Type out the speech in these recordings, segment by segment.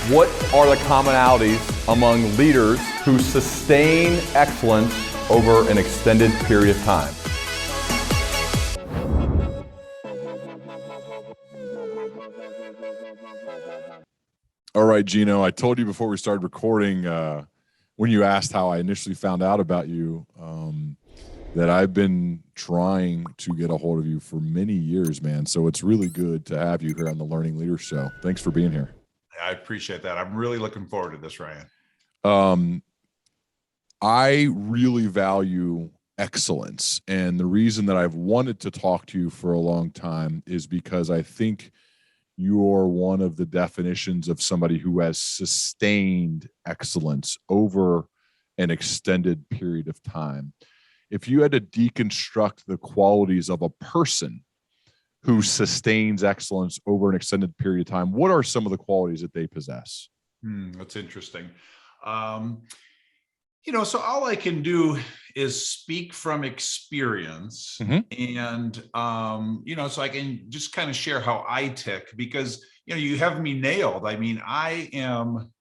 What are the commonalities among leaders who sustain excellence over an extended period of time? All right, Gino, I told you before we started recording, when you asked how I initially found out about you, that I've been trying to get a hold of you for many years, man. So it's really good to have you here on the Learning Leader Show. Thanks for being here. I appreciate that. I'm really looking forward to this, Ryan. I really value excellence. And the reason that I've wanted to talk to you for a long time is because I think you're one of the definitions of somebody who has sustained excellence over an extended period of time. If you had to deconstruct the qualities of a person who sustains excellence over an extended period of time, what are some of the qualities that they possess? That's interesting. So all I can do is speak from experience, and, so I can just kind of share how I tick, because, you have me nailed. I mean, I am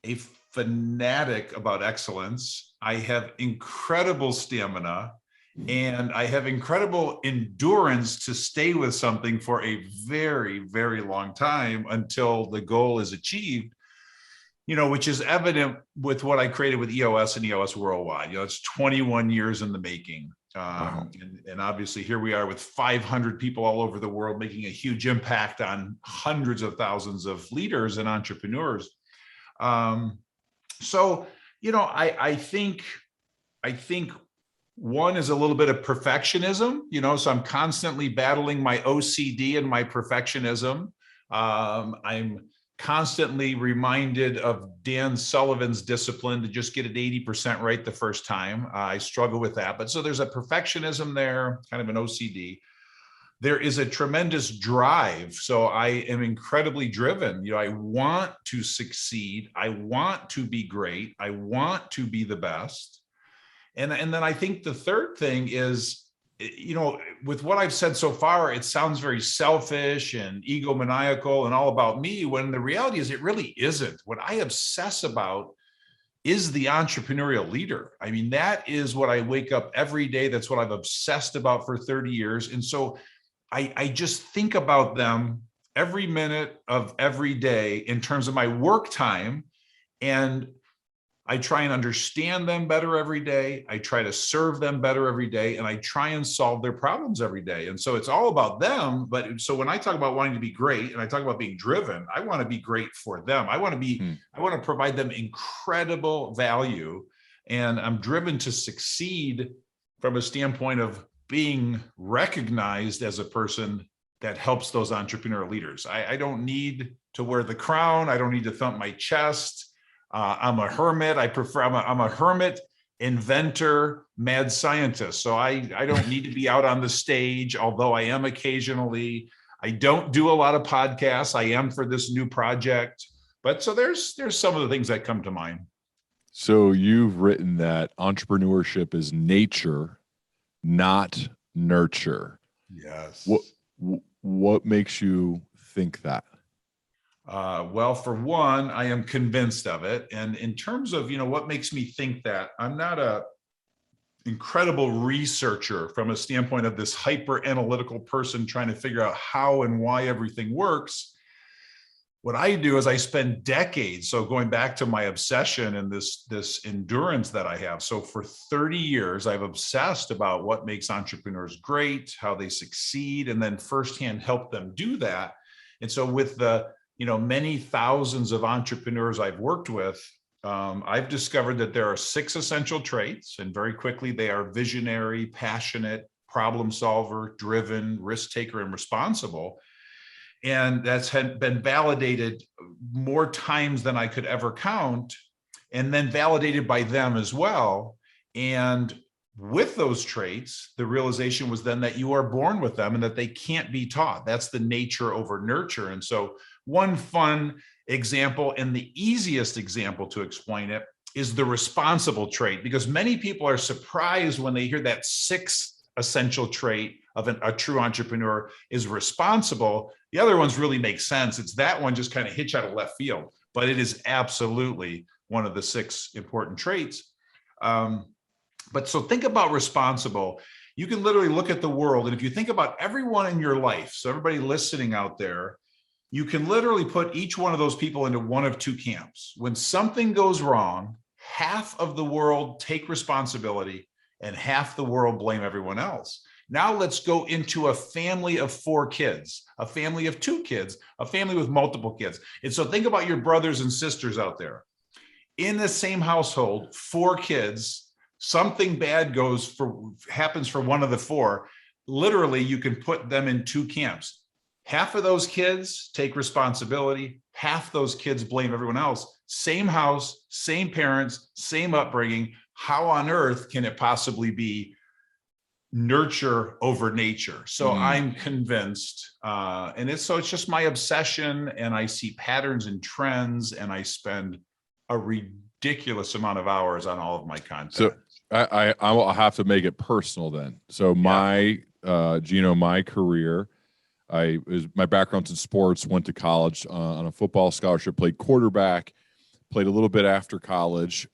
a fanatic about excellence. I have incredible stamina, and I have incredible endurance to stay with something for a very, very long time until the goal is achieved, which is evident with what I created with EOS and EOS Worldwide. It's 21 years in the making. And obviously here we are with 500 people all over the world making a huge impact on hundreds of thousands of leaders and entrepreneurs. I think one is a little bit of perfectionism, so I'm constantly battling my OCD and my perfectionism. I'm constantly reminded of Dan Sullivan's discipline to just get it 80% right the first time. I struggle with that. But so there's a perfectionism there, kind of an OCD. There is a tremendous drive. So I am incredibly driven. I want to succeed. I want to be great. I want to be the best. And then I think the third thing is, with what I've said so far, it sounds very selfish and egomaniacal and all about me, when the reality is it really isn't. What I obsess about is the entrepreneurial leader. I mean, that is what I wake up every day. That's what I've obsessed about for 30 years. And so I just think about them every minute of every day in terms of my work time. And I try and understand them better every day. I try to serve them better every day, and I try and solve their problems every day. And so it's all about them. But so when I talk about wanting to be great and I talk about being driven, I want to be great for them. I want to provide them incredible value. And I'm driven to succeed from a standpoint of being recognized as a person that helps those entrepreneurial leaders. I don't need to wear the crown. I don't need to thump my chest. I'm a hermit. I'm a hermit, inventor, mad scientist. So I don't need to be out on the stage, although I am occasionally. I don't do a lot of podcasts. I am for this new project. But so there's some of the things that come to mind. So you've written that entrepreneurship is nature, not nurture. Yes. What makes you think that? Well, for one, I am convinced of it. And in terms of, what makes me think that, I'm not a incredible researcher from a standpoint of this hyper analytical person trying to figure out how and why everything works. What I do is I spend decades, so going back to my obsession and this endurance that I have. So for 30 years, I've obsessed about what makes entrepreneurs great, how they succeed, and then firsthand help them do that. And so with the many thousands of entrepreneurs I've worked with, I've discovered that there are 6 essential traits, and very quickly they are visionary, passionate, problem solver, driven, risk taker, and responsible. And that's been validated more times than I could ever count, and then validated by them as well. And with those traits, the realization was then that you are born with them and that they can't be taught. That's the nature over nurture. And so one fun example, and the easiest example to explain it, is the responsible trait, because many people are surprised when they hear that 6th essential trait of a true entrepreneur is responsible. The other ones really make sense. It's that one just kind of hits out of left field. but it is absolutely one of the 6 important traits. But so think about responsible. You can literally look at the world, and if you think about everyone in your life, so everybody listening out there, you can literally put each one of those people into one of 2 camps. When something goes wrong, half of the world take responsibility and half the world blame everyone else. Now let's go into a family of 4 kids, a family of 2 kids, a family with multiple kids. And so think about your brothers and sisters out there. In the same household, 4 kids, something bad happens for one of the 4. Literally, you can put them in 2 camps. Half of those kids take responsibility. Half those kids blame everyone else. Same house, same parents, same upbringing. How on earth can it possibly be nurture over nature? So I'm convinced, and it's just my obsession, and I see patterns and trends, and I spend a ridiculous amount of hours on all of my content. So I'll have to make it personal then. So my Gino, my career, my background's in sports, went to college on a football scholarship, played quarterback, played a little bit after college,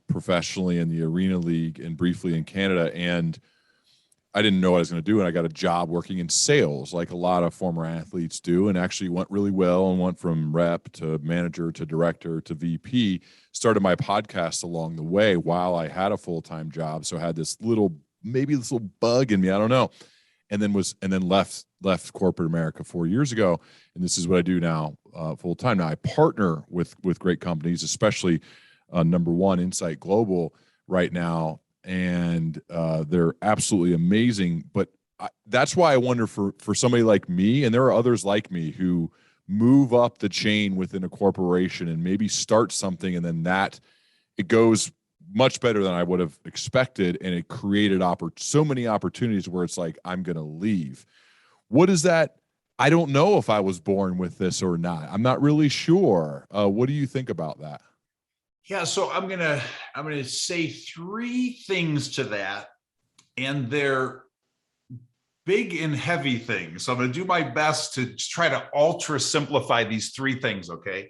professionally in the Arena League and briefly in Canada. And I didn't know what I was going to do. And I got a job working in sales, like a lot of former athletes do, and actually went really well and went from rep to manager to director to VP. Started my podcast along the way while I had a full-time job. So I had this little bug in me. I don't know. And then left corporate America 4 years ago. And this is what I do now, full time. Now I partner with great companies, especially number one, Insight Global right now. And they're absolutely amazing. But that's why I wonder for somebody like me, and there are others like me who move up the chain within a corporation and maybe start something, and then it goes much better than I would have expected. And it created so many opportunities where it's like, I'm going to leave. What is that? I don't know if I was born with this or not. I'm not really sure. What do you think about that? Yeah, so I'm gonna say 3 things to that, and they're big and heavy things. So I'm gonna do my best to try to ultra simplify these 3 things. Okay.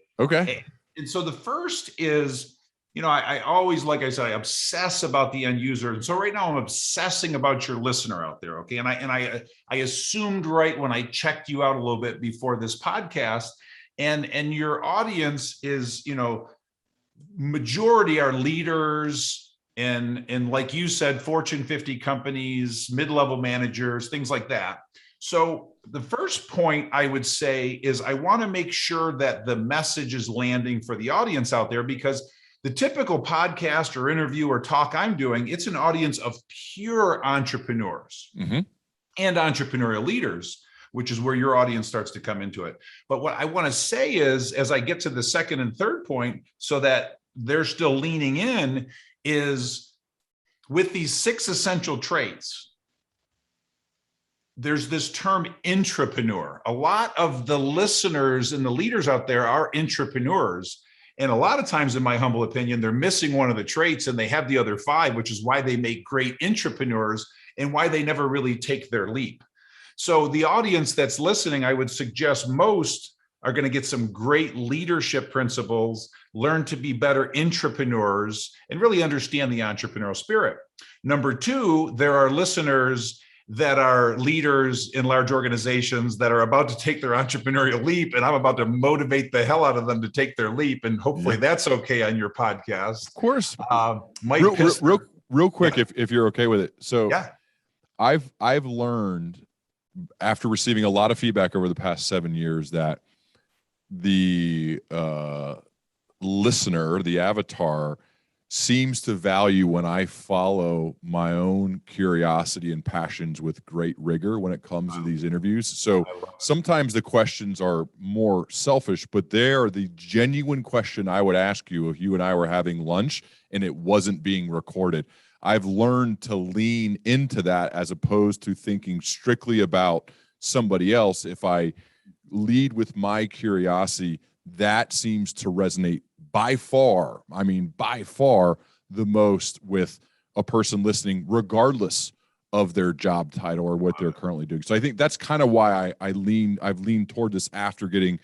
And so the first is, I always, like I said, I obsess about the end user. And so right now I'm obsessing about your listener out there. Okay. And I assumed right when I checked you out a little bit before this podcast, and your audience is, majority are leaders and like you said, Fortune 50 companies, mid-level managers, things like that. So the first point I would say is I want to make sure that the message is landing for the audience out there, because the typical podcast or interview or talk I'm doing, it's an audience of pure entrepreneurs and entrepreneurial leaders, which is where your audience starts to come into it. But what I want to say is, as I get to the second and third point, so that they're still leaning in, is with these 6 essential traits, there's this term intrapreneur. A lot of the listeners and the leaders out there are intrapreneurs. And a lot of times, in my humble opinion, they're missing one of the traits and they have the other 5, which is why they make great intrapreneurs and why they never really take their leap. So the audience that's listening, I would suggest most are going to get some great leadership principles, learn to be better intrapreneurs, and really understand the entrepreneurial spirit. Number 2, there are listeners that are leaders in large organizations that are about to take their entrepreneurial leap, and I'm about to motivate the hell out of them to take their leap, and hopefully that's okay on your podcast. Of course. Real quick, if you're okay with it. So I've learned, after receiving a lot of feedback over the past 7 years, that the listener, the avatar, seems to value when I follow my own curiosity and passions with great rigor when it comes to these interviews. So sometimes the questions are more selfish, but they're the genuine question I would ask you if you and I were having lunch and it wasn't being recorded. I've learned to lean into that as opposed to thinking strictly about somebody else. If I lead with my curiosity, that seems to resonate by far the most with a person listening, regardless of their job title or what they're currently doing. So I think that's kind of why I've leaned toward this after getting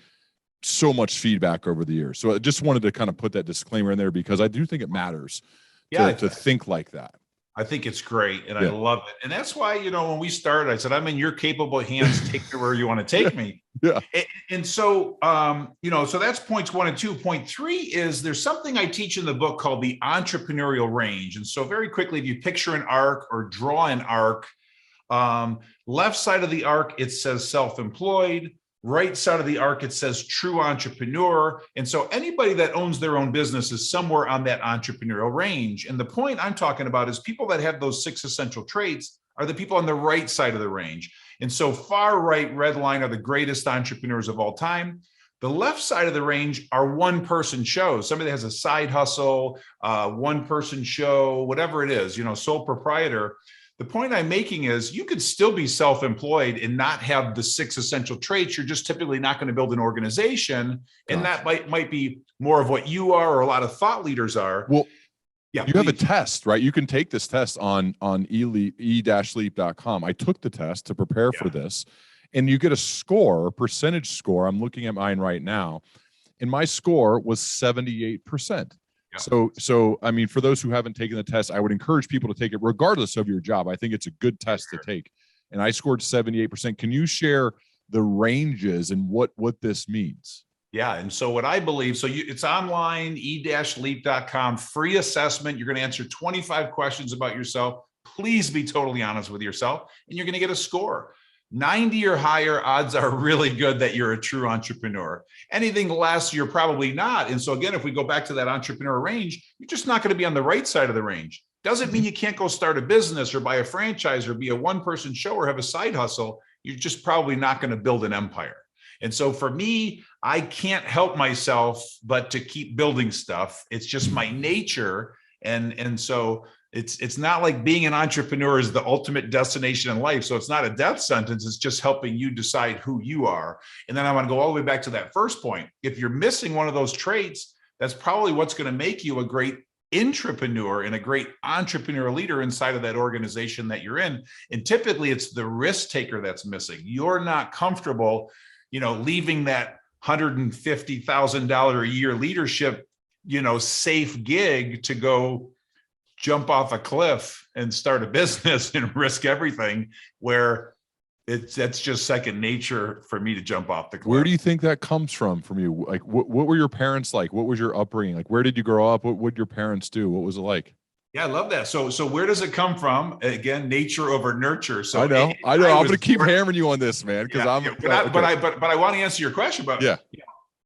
so much feedback over the years. So I just wanted to kind of put that disclaimer in there because I do think it matters to think like that. I think it's great, and I love it. And that's why, when we started, I said, I'm in your capable hands. Take me where you want to take me. Yeah. And so, so that's points 1 and 2. Point 3 is there's something I teach in the book called the entrepreneurial range. And so very quickly, if you picture an arc or draw an arc, left side of the arc, it says self-employed. Right side of the arc, it says true entrepreneur. And so anybody that owns their own business is somewhere on that entrepreneurial range. And the point I'm talking about is people that have those 6 essential traits are the people on the right side of the range. And so far right, red line are the greatest entrepreneurs of all time. The left side of the range are one-person shows. Somebody that has a side hustle, one-person show, whatever it is, sole proprietor. The point I'm making is you could still be self-employed and not have the 6 essential traits. You're just typically not going to build an organization. And that might be more of what you are or a lot of thought leaders are. Well, you have a test, right? You can take this test on e-leap.com. I took the test to prepare for this, and you get a score, percentage score. I'm looking at mine right now, and my score was 78%. Yeah. So I mean, for those who haven't taken the test, I would encourage people to take it regardless of your job. I think it's a good test to take. And I scored 78%. Can you share the ranges and what this means? Yeah. And so what I believe, it's online, e-leap.com, free assessment. You're going to answer 25 questions about yourself. Please be totally honest with yourself, and you're going to get a score. 90 or higher, odds are really good that you're a true entrepreneur. Anything less, you're probably not. And so again, if we go back to that entrepreneur range, you're just not going to be on the right side of the range. Doesn't mean you can't go start a business or buy a franchise or be a one-person show or have a side hustle. You're just probably not going to build an empire. And so for me, I can't help myself but to keep building stuff. It's just my nature. And so it's not like being an entrepreneur is the ultimate destination in life. So it's not a death sentence. It's just helping you decide who you are. And then I want to go all the way back to that first point. If you're missing one of those traits, that's probably what's going to make you a great intrapreneur and a great entrepreneurial leader inside of that organization that you're in. And typically it's the risk taker that's missing. You're not comfortable, leaving that $150,000 a year leadership, safe gig to go jump off a cliff and start a business and risk everything, where that's just second nature for me to jump off the cliff. Where do you think that comes from you? Like, what were your parents like? What was your upbringing? Like, where did you grow up? What did your parents do? What was it like? Yeah, I love that. So where does it come from? Again, nature over nurture. So I know. I'm going to keep hammering you on this, man, because but I want to answer your question about. Yeah.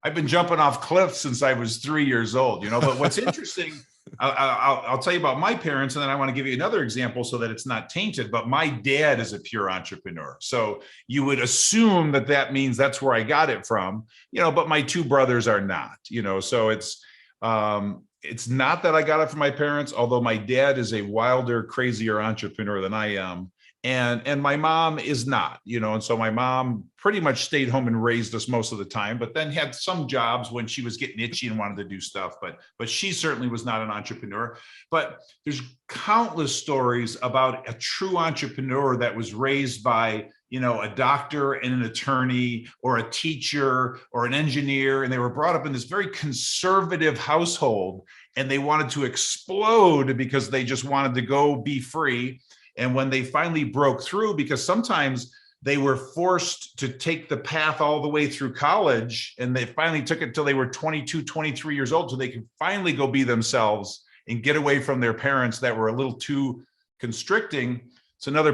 I've been jumping off cliffs since I was 3 years old. But what's interesting. I'll tell you about my parents, and then I want to give you another example so that it's not tainted. But my dad is a pure entrepreneur. So you would assume that means that's where I got it from, but my 2 brothers are not, so it's not that I got it from my parents, although my dad is a wilder, crazier entrepreneur than I am. And my mom is not, and so my mom pretty much stayed home and raised us most of the time, but then had some jobs when she was getting itchy and wanted to do stuff. But she certainly was not an entrepreneur. But there's countless stories about a true entrepreneur that was raised by, a doctor and an attorney or a teacher or an engineer, and they were brought up in this very conservative household, and they wanted to explode because they just wanted to go be free. And when they finally broke through, because sometimes they were forced to take the path all the way through college, and they finally took it till they were 22, 23 years old, so they could finally go be themselves and get away from their parents that were a little too constricting. It's another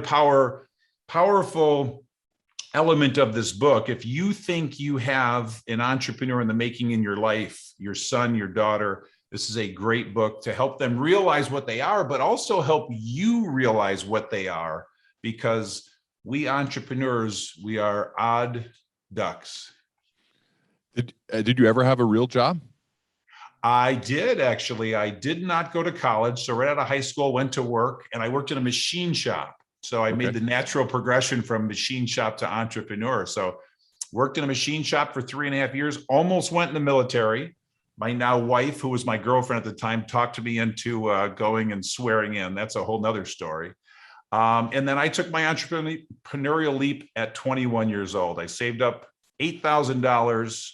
powerful element of this book. If you think you have an entrepreneur in the making in your life, your son, your daughter, this is a great book to help them realize what they are, but also help you realize what they are, because we entrepreneurs, we are odd ducks. Did you ever have a real job? I did, actually. I did not go to college. So right out of high school, went to work, and I worked in a machine shop. So I made the natural progression from machine shop to entrepreneur. So worked in a machine shop for 3.5 years, almost went in the military. My now wife, who was my girlfriend at the time, talked to me into going and swearing in. That's a whole nother story. And then I took my entrepreneurial leap at 21 years old. I saved up $8,000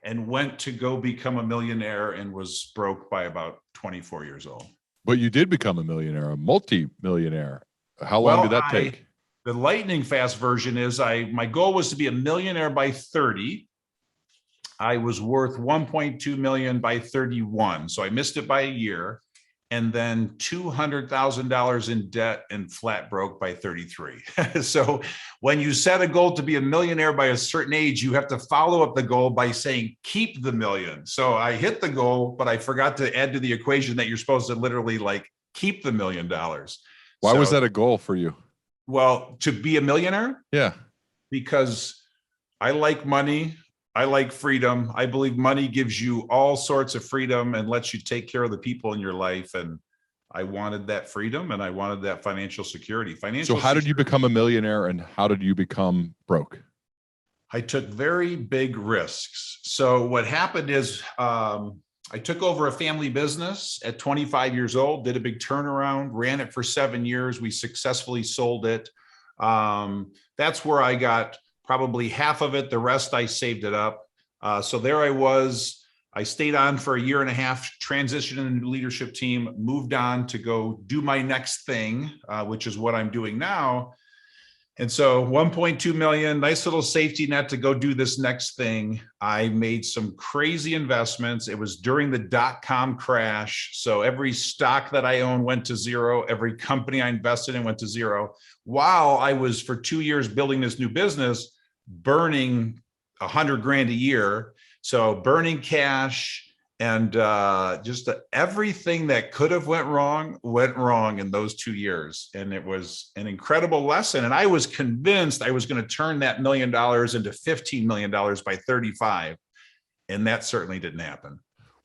and went to go become a millionaire and was broke by about 24 years old. But you did become a millionaire, a multi-millionaire. How long Well, did that take? The lightning fast version is my goal was to be a millionaire by 30. I was worth 1.2 million by 31. So I missed it by a year, and then $200,000 in debt and flat broke by 33. So when you set a goal to be a millionaire by a certain age, you have to follow up the goal by saying, keep the million. So I hit the goal, but I forgot to add to the equation that you're supposed to literally like keep the $1 million. Why was that a goal for you? Well, to be a millionaire? Yeah. Because I like money. I like freedom. I believe money gives you all sorts of freedom and lets you take care of the people in your life. And I wanted that freedom and I wanted that financial security. So how did you become a millionaire and how did you become broke? I took very big risks. So what happened is I took over a family business at 25 years old, did a big turnaround, ran it for 7 years. We successfully sold it. That's where I got probably half of it. The rest, I saved it up. So there I was. I stayed on for a year and a half, transitioned in the new leadership team, moved on to go do my next thing, which is what I'm doing now. And so 1.2 million, nice little safety net to go do this next thing. I made some crazy investments. It was during the dot-com crash. So every stock that I owned went to zero. Every company I invested in went to zero. While I was for 2 years building this new business, burning 100 grand a year. So burning cash and just everything that could have went wrong in those 2 years. And it was an incredible lesson. And I was convinced I was going to turn that $1 million into $15 million by 35. And that certainly didn't happen.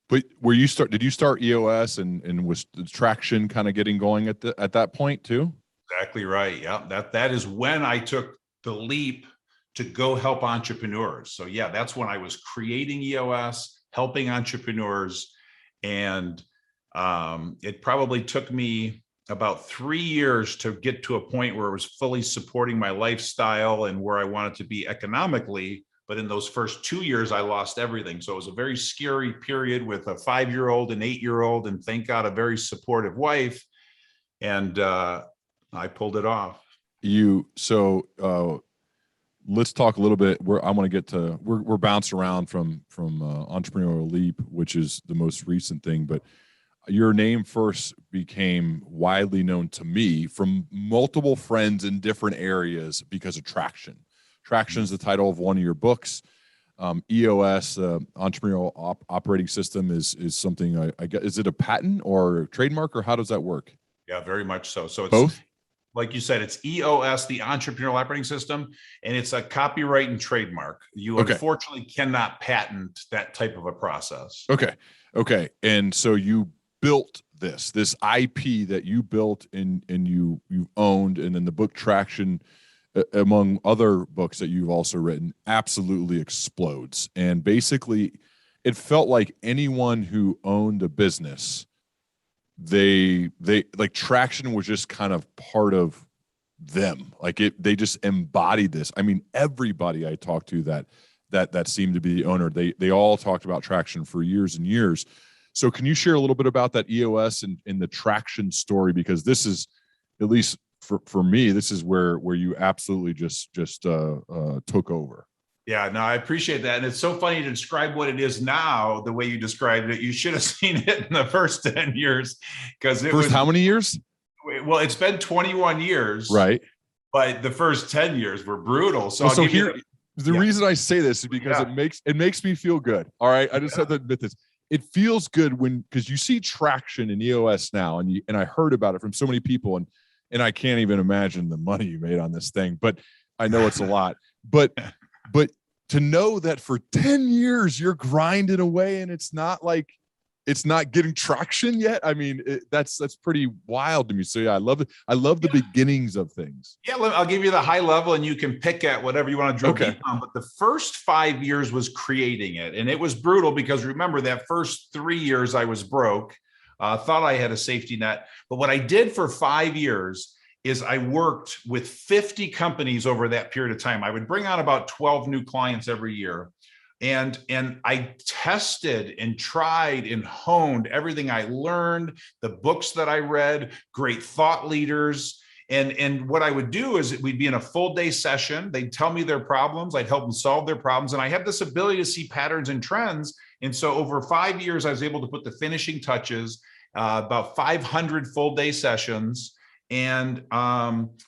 But did you start EOS and was the traction kind of getting going at that point too? Exactly right. Yeah. That is when I took the leap to go help entrepreneurs. So yeah, that's when I was creating EOS, helping entrepreneurs. And it probably took me about 3 years to get to a point where it was fully supporting my lifestyle and where I wanted to be economically. But in those first 2 years, I lost everything. So it was a very scary period with a 5-year-old and 8-year-old, and thank God, a very supportive wife. And I pulled it off. Let's talk a little bit. I want to get to. We're bouncing around from Entrepreneurial Eleap, which is the most recent thing. But your name first became widely known to me from multiple friends in different areas because of Traction. Traction is the title of one of your books. EOS, Entrepreneurial Operating System, is something. I guess, is it a patent or trademark, or how does that work? Yeah, very much so. So it's both. Like you said, it's EOS, the Entrepreneurial Operating System, and it's a copyright and trademark. You unfortunately cannot patent that type of a process. Okay. And so you built this IP that you built and you owned, and then the book Traction, among other books that you've also written, absolutely explodes. And basically, it felt like anyone who owned a business, they like Traction was just kind of part of them. Like they just embodied this. I mean, everybody I talked to that seemed to be the owner, they all talked about Traction for years and years. So can you share a little bit about that EOS and the Traction story? Because this is, at least for me, this is where you absolutely just took over. Yeah, no, I appreciate that. And it's so funny to describe what it is now, the way you described it. You should have seen it in the first 10 years. Because it was how many years? Well, it's been 21 years. Right. But the first 10 years were brutal. So, the reason I say this is because it makes me feel good. All right. I just have to admit this. It feels good because you see Traction in EOS now, and I heard about it from so many people, and I can't even imagine the money you made on this thing, but I know it's a lot. But to know that for 10 years you're grinding away and it's not getting traction yet. I mean, that's pretty wild to me. So yeah, I love it. I love the beginnings of things. Yeah. I'll give you the high level and you can pick at whatever you want to drill deep on. But the first 5 years was creating it. And it was brutal because remember that first 3 years I was broke, thought I had a safety net. But what I did for 5 years is I worked with 50 companies over that period of time. I would bring on about 12 new clients every year. And I tested and tried and honed everything I learned, the books that I read, great thought leaders. And what I would do is we'd be in a full day session. They'd tell me their problems. I'd help them solve their problems. And I have this ability to see patterns and trends. And so over 5 years, I was able to put the finishing touches, about 500 full day sessions. And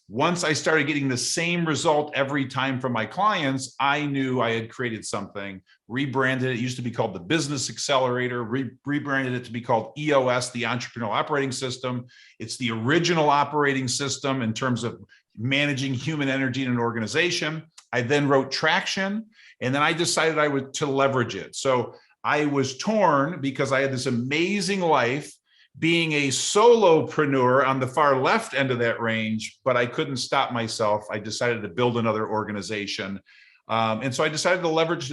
once I started getting the same result every time from my clients, I knew I had created something, rebranded it. It used to be called the Business Accelerator, rebranded it to be called EOS, the Entrepreneurial Operating System. It's the original operating system in terms of managing human energy in an organization. I then wrote Traction, and then I decided to leverage it. So I was torn because I had this amazing life being a solopreneur on the far left end of that range, but I couldn't stop myself. I decided to build another organization. And so I decided to leverage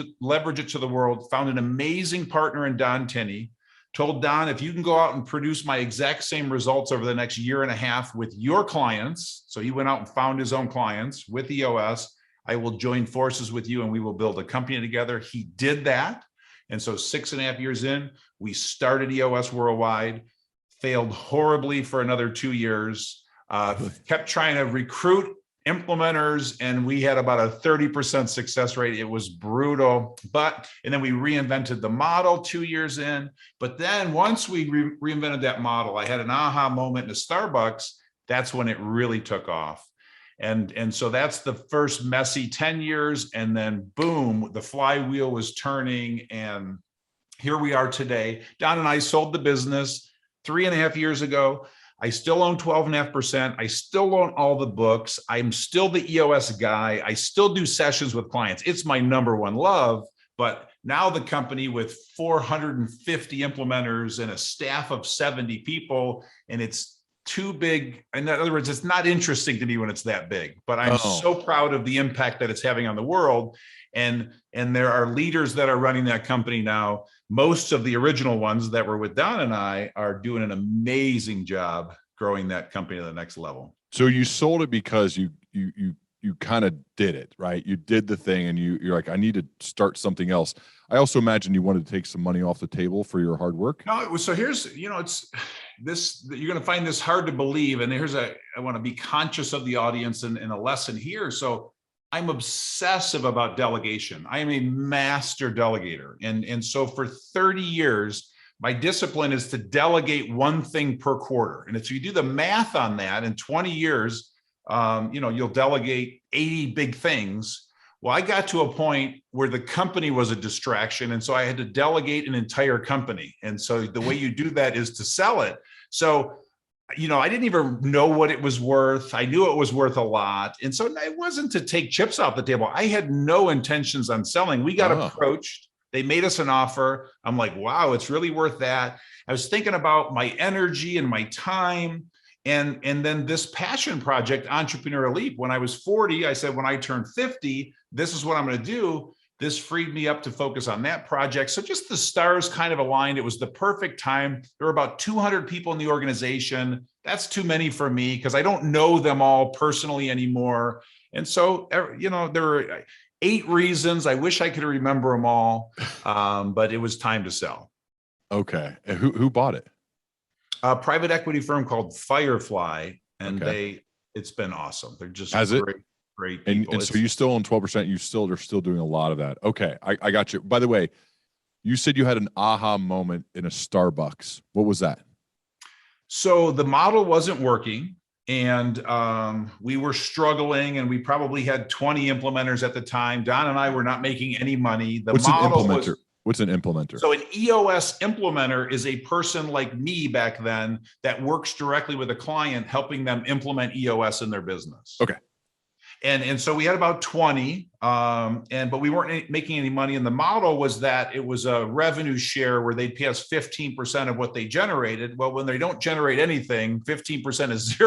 it to the world, found an amazing partner in Don Tinney, told Don, if you can go out and produce my exact same results over the next year and a half with your clients, so he went out and found his own clients with EOS, I will join forces with you and we will build a company together. He did that. And so 6.5 years in, we started EOS Worldwide, failed horribly for another 2 years, kept trying to recruit implementers, and we had about a 30% success rate. It was brutal, and then we reinvented the model 2 years in. But then once we reinvented that model, I had an aha moment in a Starbucks. That's when it really took off. And so that's the first messy 10 years. And then boom, the flywheel was turning. And here we are today. Don and I sold the business 3.5 years ago. I still own 12.5%. I still own all the books. I'm still the EOS guy. I still do sessions with clients. It's my number one love. But now the company with 450 implementers and a staff of 70 people, and it's too big. In other words, it's not interesting to me when it's that big, but I'm so proud of the impact that it's having on the world. And there are leaders that are running that company now. Most of the original ones that were with Don and I are doing an amazing job growing that company to the next level. So you sold it because you kind of did it, right? You did the thing and you're like, I need to start something else. I also imagine you wanted to take some money off the table for your hard work. No, so here's, it's this, you're going to find this hard to believe. And I want to be conscious of the audience and a lesson here. So I'm obsessive about delegation. I am a master delegator. And so for 30 years, my discipline is to delegate one thing per quarter. And if you do the math on that, in 20 years, you'll delegate 80 big things. Well, I got to a point where the company was a distraction. And so I had to delegate an entire company. And so the way you do that is to sell it. So I didn't even know what it was worth. I knew it was worth a lot. And so it wasn't to take chips off the table. I had no intentions on selling. We got approached. They made us an offer. I'm like, wow, it's really worth that. I was thinking about my energy and my time. And then this passion project, Entrepreneurship, when I was 40, I said, when I turn 50, this is what I'm going to do. This freed me up to focus on that project. So just the stars kind of aligned. It was the perfect time. There were about 200 people in the organization. That's too many for me because I don't know them all personally anymore. And so, there were 8 reasons. I wish I could remember them all, but it was time to sell. Okay. And who bought it? A private equity firm called Firefly, and it's been awesome. They're just great people. And so you still own 12%. They're still doing a lot of that. Okay. I got you. By the way, you said you had an aha moment in a Starbucks. What was that? So the model wasn't working, and we were struggling, and we probably had 20 implementers at the time. Don and I were not making any money. What's an implementer? What's an implementer? So an EOS implementer is a person like me back then that works directly with a client, helping them implement EOS in their business. Okay. And so we had about 20, but we weren't making any money. And the model was that it was a revenue share where they'd pay us 15% of what they generated. Well, when they don't generate anything, 15% is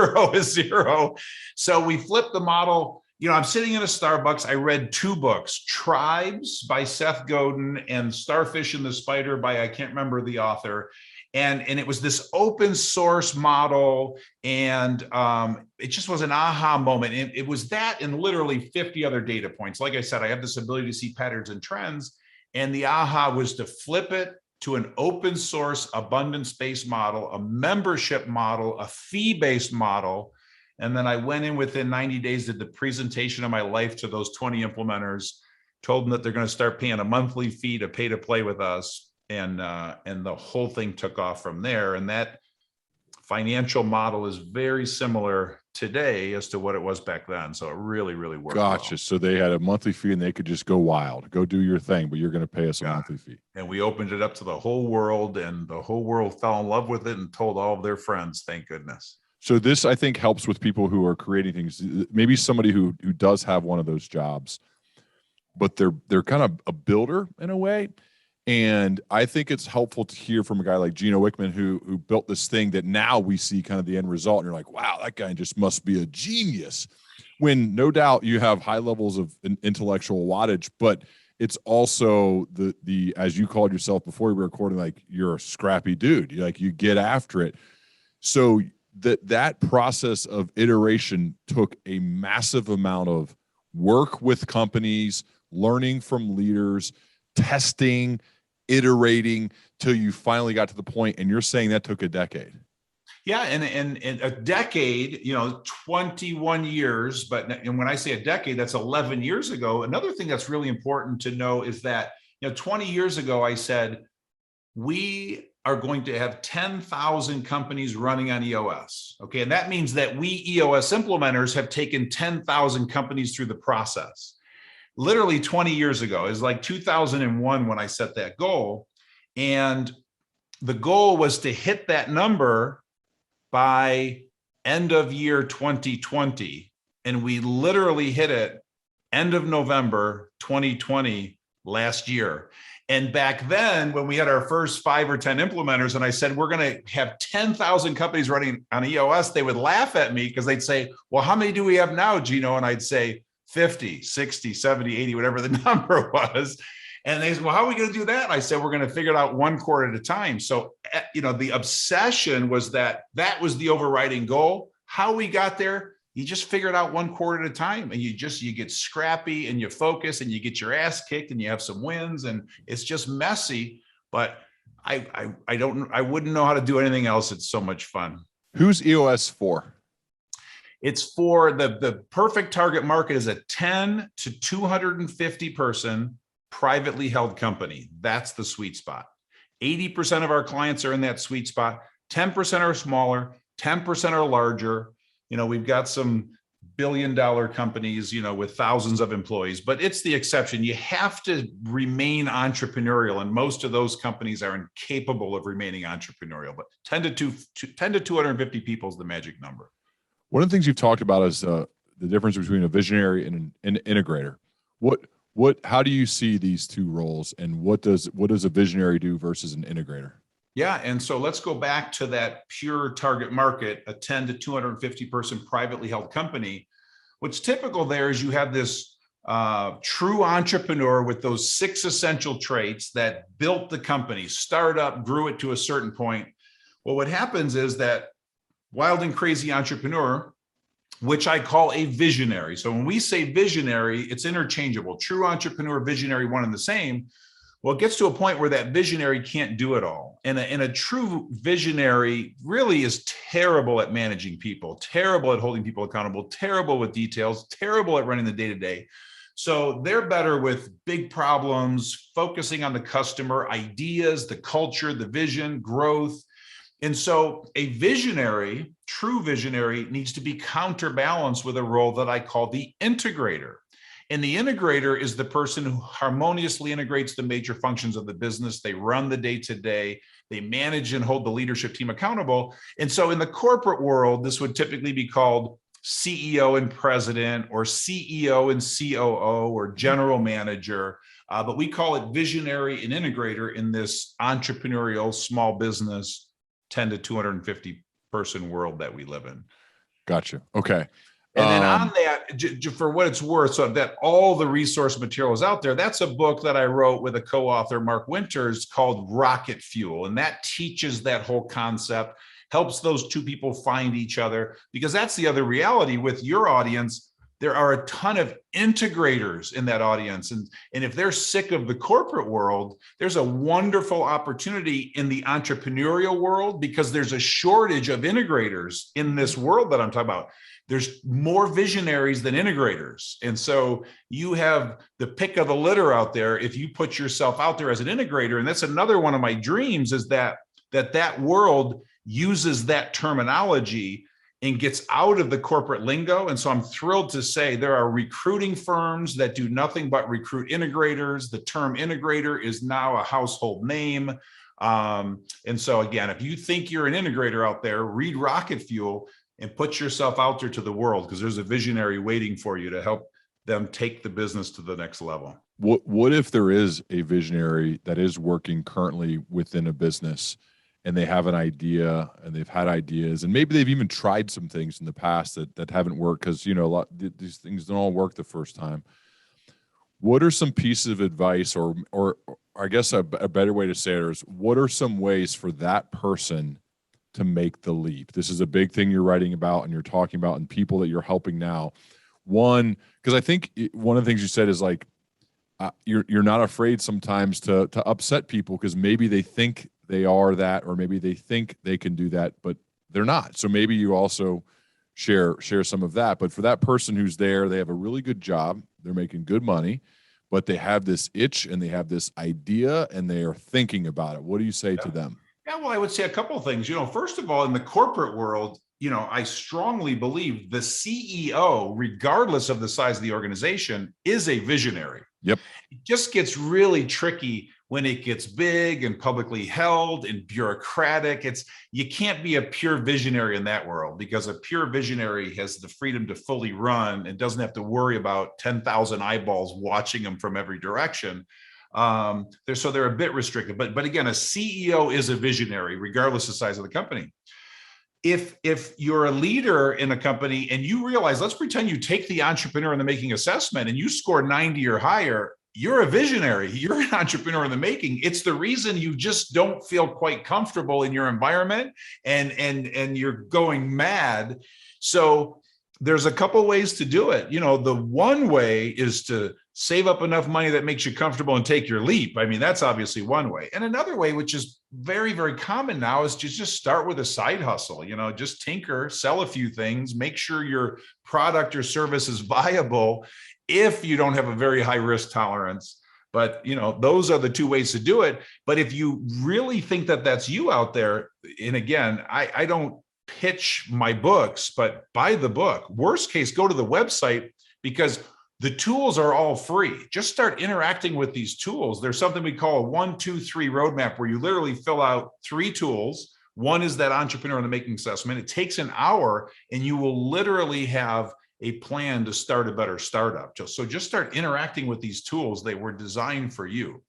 zero. So we flipped the model. I'm sitting in a Starbucks. I read 2 books, Tribes by Seth Godin and Starfish and the Spider by, I can't remember the author. And it was this open source model. And it just was an aha moment. It was that and literally 50 other data points. Like I said, I have this ability to see patterns and trends. And the aha was to flip it to an open source abundance-based model, a membership model, a fee-based model. And then I went in within 90 days, did the presentation of my life to those 20 implementers, told them that they're going to start paying a monthly fee to pay to play with us. And the whole thing took off from there. And that financial model is very similar today as to what it was back then. So it really, really worked. Gotcha. Well. So they had a monthly fee and they could just go wild, go do your thing, but you're going to pay us a monthly fee. And we opened it up to the whole world, and the whole world fell in love with it and told all of their friends, thank goodness. So this, I think, helps with people who are creating things. Maybe somebody who does have one of those jobs, but they're kind of a builder in a way. And I think it's helpful to hear from a guy like Gino Wickman, who built this thing that now we see kind of the end result. And you're like, wow, that guy just must be a genius. When no doubt you have high levels of intellectual wattage, but it's also the as you called yourself before we were recording, like you're a scrappy dude. You get after it. So that process of iteration took a massive amount of work with companies, learning from leaders, testing, iterating till you finally got to the point. And you're saying that took a decade. Yeah, and a decade, 21 years. But and when I say a decade, that's 11 years ago. Another thing that's really important to know is that 20 years ago, I said we are going to have 10,000 companies running on EOS. Okay, and that means that we EOS implementers have taken 10,000 companies through the process. Literally 20 years ago, it was like 2001 when I set that goal. And the goal was to hit that number by end of year 2020. And we literally hit it end of November 2020 last year. And back then, when we had our first 5 or 10 implementers, and I said, we're going to have 10,000 companies running on EOS, they would laugh at me because they'd say, well, how many do we have now, Gino? And I'd say 50, 60, 70, 80, whatever the number was. And they said, well, how are we going to do that? And I said, we're going to figure it out one quarter at a time. So, the obsession was that was the overriding goal. How we got there, you just figure it out one quarter at a time, and you get scrappy and you focus and you get your ass kicked and you have some wins, and it's just messy. But I wouldn't know how to do anything else. It's so much fun. Who's EOS for? It's for the perfect target market is a 10 to 250 person privately held company. That's the sweet spot. 80% of our clients are in that sweet spot. 10% are smaller, 10% are larger. We've got some billion-dollar companies, with thousands of employees, but it's the exception. You have to remain entrepreneurial, and most of those companies are incapable of remaining entrepreneurial. But 10 to 250 people is the magic number. One of the things you've talked about is the difference between a visionary and an integrator. How do you see these two roles, and what does a visionary do versus an integrator? Yeah, and so let's go back to that pure target market, a 10 to 250 person privately held company. What's typical there is you have this true entrepreneur with those 6 essential traits that built the company, startup, grew it to a certain point. Well, what happens is that wild and crazy entrepreneur, which I call a visionary. So when we say visionary, it's interchangeable. True entrepreneur, visionary, one and the same. Well, it gets to a point where that visionary can't do it all. And a true visionary really is terrible at managing people, terrible at holding people accountable, terrible with details, terrible at running the day-to-day. So they're better with big problems, focusing on the customer, ideas, the culture, the vision, growth. And so a visionary, true visionary, needs to be counterbalanced with a role that I call the integrator. And the integrator is the person who harmoniously integrates the major functions of the business. They run the day-to-day, they manage and hold the leadership team accountable. And so in the corporate world, this would typically be called CEO and president, or CEO and COO, or general manager. But we call it visionary and integrator in this entrepreneurial small business 10 to 250 person world that we live in. Gotcha. Okay. And then on that, for what it's worth, so that all the resource material is out there, that's a book that I wrote with a co-author, Mark Winters, called Rocket Fuel. And that teaches that whole concept, helps those two people find each other, because that's the other reality with your audience. there are a ton of integrators in that audience. And if they're sick of the corporate world, there's a wonderful opportunity in the entrepreneurial world, because there's a shortage of integrators in this world that I'm talking about. There's more visionaries than integrators. And so you have the pick of the litter out there if you put yourself out there as an integrator. And that's another one of my dreams, is that world uses that terminology and gets out of the corporate lingo. And so I'm thrilled to say there are recruiting firms that do nothing but recruit integrators. The term integrator is now a household name. And so again, if you think you're an integrator out there, read Rocket Fuel and put yourself out there to the world, because there's a visionary waiting for you to help them take the business to the next level. What if there is a visionary that is working currently within a business, and they have an idea, and they've had ideas, and maybe they've even tried some things in the past that haven't worked, because these things don't all work the first time. What are some pieces of advice, or I guess a better way to say it is, what are some ways for that person to make the leap? This is a big thing you're writing about and you're talking about, and people that you're helping now. One, because I think one of the things you said is like, you're not afraid sometimes to upset people, because maybe they think they are that, or maybe they think they can do that, but they're not. So maybe you also share some of that. But for that person who's there, they have a really good job, they're making good money, but they have this itch and they have this idea and they are thinking about it. What do you say to them? Yeah, well, I would say a couple of things. First of all, in the corporate world, I strongly believe the CEO, regardless of the size of the organization, is a visionary. Yep. It just gets really tricky when it gets big and publicly held and bureaucratic. You can't be a pure visionary in that world, because a pure visionary has the freedom to fully run and doesn't have to worry about 10,000 eyeballs watching them from every direction. So they're a bit restricted, but again, a CEO is a visionary regardless of the size of the company. If you're a leader in a company and you realize, let's pretend you take the entrepreneur in the making assessment and you score 90 or higher, you're a visionary. You're an entrepreneur in the making. It's the reason you just don't feel quite comfortable in your environment, and you're going mad. So there's a couple ways to do it. The one way is to save up enough money that makes you comfortable and take your leap. I mean, that's obviously one way. And another way, which is very, very common now, is to just start with a side hustle. Just tinker, sell a few things, make sure your product or service is viable if you don't have a very high risk tolerance. But, those are the two ways to do it. But if you really think that that's you out there, and again, I don't pitch my books, but buy the book. Worst case, go to the website, because the tools are all free. Just start interacting with these tools. There's something we call a 1, 2, 3 roadmap, where you literally fill out 3 tools. One is that entrepreneur in the making assessment. It takes an hour, and you will literally have a plan to start a better startup. So just start interacting with these tools. They were designed for you.